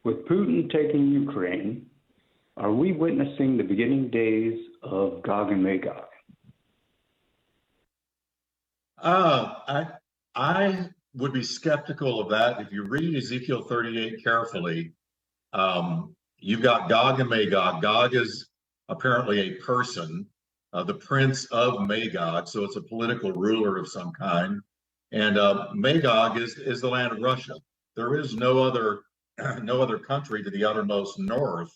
With Putin taking Ukraine, are we witnessing the beginning days of Gog and Magog? I would be skeptical of that. If you read Ezekiel 38 carefully, you've got Gog and Magog. Gog is apparently a person, the prince of Magog, so it's a political ruler of some kind. And Magog is the land of Russia. There is no other country to the uttermost north,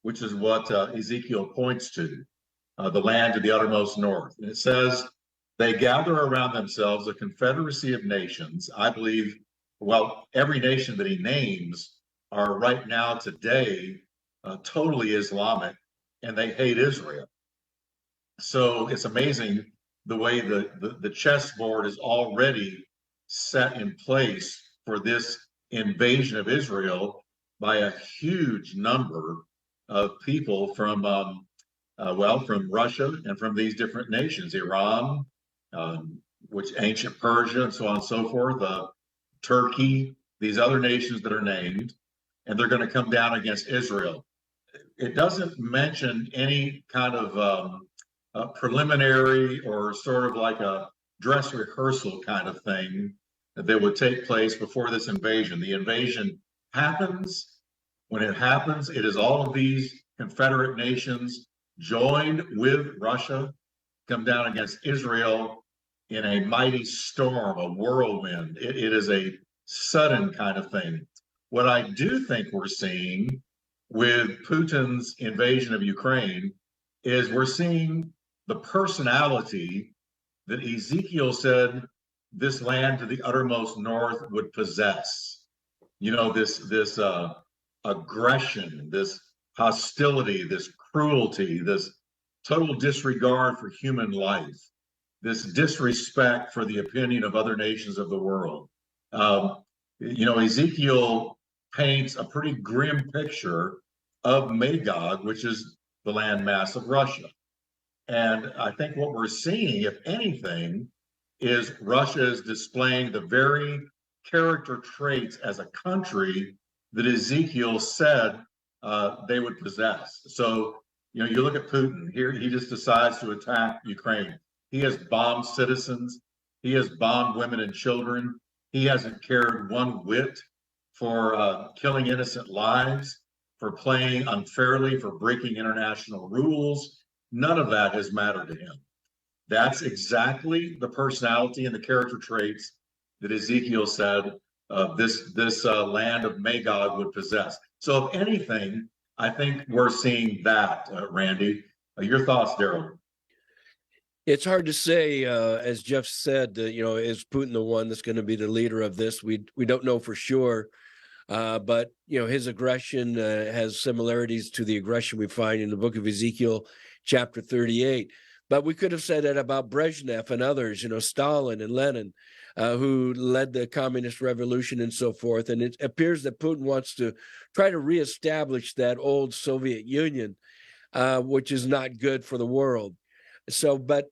which is what Ezekiel points to, the land to the uttermost north. And it says, they gather around themselves a confederacy of nations. I believe, well, every nation that he names are right now today totally Islamic, and they hate Israel. So it's amazing the way the chessboard is already set in place for this invasion of Israel by a huge number of people from Russia and from these different nations, Iran, which ancient Persia, and so on and so forth, Turkey, these other nations that are named, and they're going to come down against Israel. It doesn't mention any kind of preliminary or sort of like a dress rehearsal kind of thing that would take place before this invasion. The invasion happens. When it happens, it is all of these confederate nations joined with Russia, come down against Israel in a mighty storm, a whirlwind. It is a sudden kind of thing. What I do think we're seeing with Putin's invasion of Ukraine is we're seeing the personality that Ezekiel said this land to the uttermost north would possess. You know, this aggression, this hostility, this cruelty, this total disregard for human life, this disrespect for the opinion of other nations of the world. Ezekiel paints a pretty grim picture of Magog, which is the landmass of Russia. And I think what we're seeing, if anything, is Russia is displaying the very character traits as a country that Ezekiel said they would possess. So, you look at Putin here, he just decides to attack Ukraine. He has bombed citizens. He has bombed women and children. He hasn't cared one whit for killing innocent lives, for playing unfairly, for breaking international rules. None of that has mattered to him. That's exactly the personality and the character traits that Ezekiel said this land of Magog would possess. So if anything, I think we're seeing that, Randy. Your thoughts, Derald? It's hard to say, as Jeff said, is Putin the one that's going to be the leader of this? We don't know for sure, but his aggression has similarities to the aggression we find in the book of Ezekiel, chapter 38. But we could have said that about Brezhnev and others, Stalin and Lenin, who led the communist revolution and so forth. And it appears that Putin wants to try to reestablish that old Soviet Union, which is not good for the world. So, but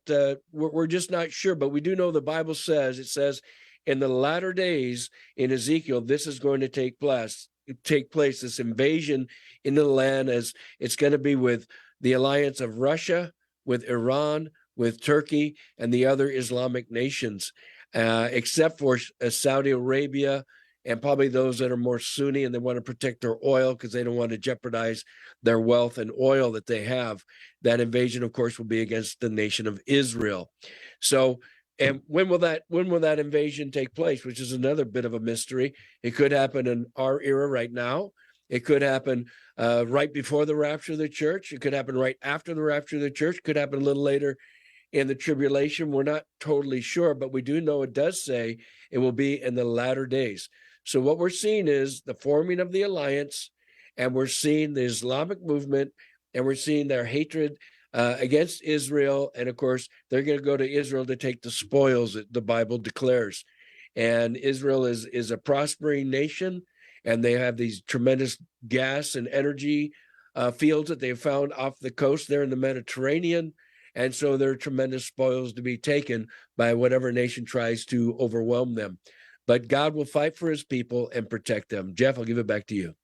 we're just not sure. But we do know the Bible says, it says in the latter days in Ezekiel, this is going to take place, this invasion into the land, as it's going to be with the alliance of Russia, with Iran, with Turkey, and the other Islamic nations, except for Saudi Arabia and probably those that are more Sunni and they want to protect their oil because they don't want to jeopardize their wealth and oil that they have. That invasion, of course, will be against the nation of Israel. So, and when will that invasion take place, which is another bit of a mystery? It could happen in our era right now. It could happen right before the rapture of the church. It could happen right after the rapture of the church. It could happen a little later in the tribulation. We're not totally sure, but we do know it does say it will be in the latter days. So what we're seeing is the forming of the alliance, and we're seeing the Islamic movement, and we're seeing their hatred against Israel. And of course, they're going to go to Israel to take the spoils that the Bible declares. And Israel is a prospering nation, and they have these tremendous gas and energy fields that they've found off the coast there in the Mediterranean. And so there are tremendous spoils to be taken by whatever nation tries to overwhelm them. But God will fight for his people and protect them. Jeff, I'll give it back to you.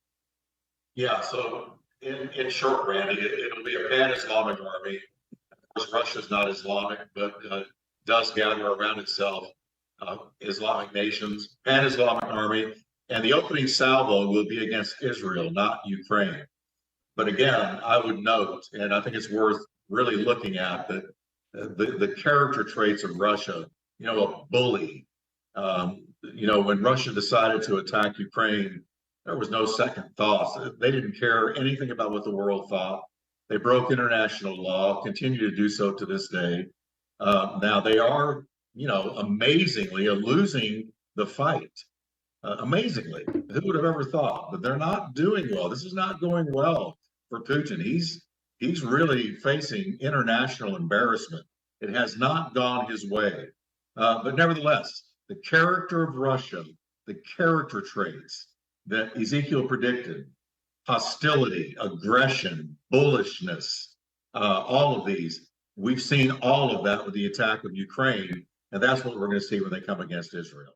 Yeah, so in short, Randy, it'll be a pan-Islamic army. Of course, Russia's not Islamic, but does gather around itself Islamic nations, pan-Islamic army, and the opening salvo will be against Israel, not Ukraine. But again, I would note, and I think it's worth really looking at, that the character traits of Russia, a bully. When Russia decided to attack Ukraine, there was no second thoughts. They didn't care anything about what the world thought. They broke international law, continue to do so to this day. Now they are, amazingly losing the fight. Amazingly, who would have ever thought? But they're not doing well. This is not going well for Putin. He's really facing international embarrassment. It has not gone his way. But nevertheless, the character of Russia, the character traits that Ezekiel predicted, hostility, aggression, bullishness, all of these, we've seen all of that with the attack of Ukraine, and that's what we're going to see when they come against Israel.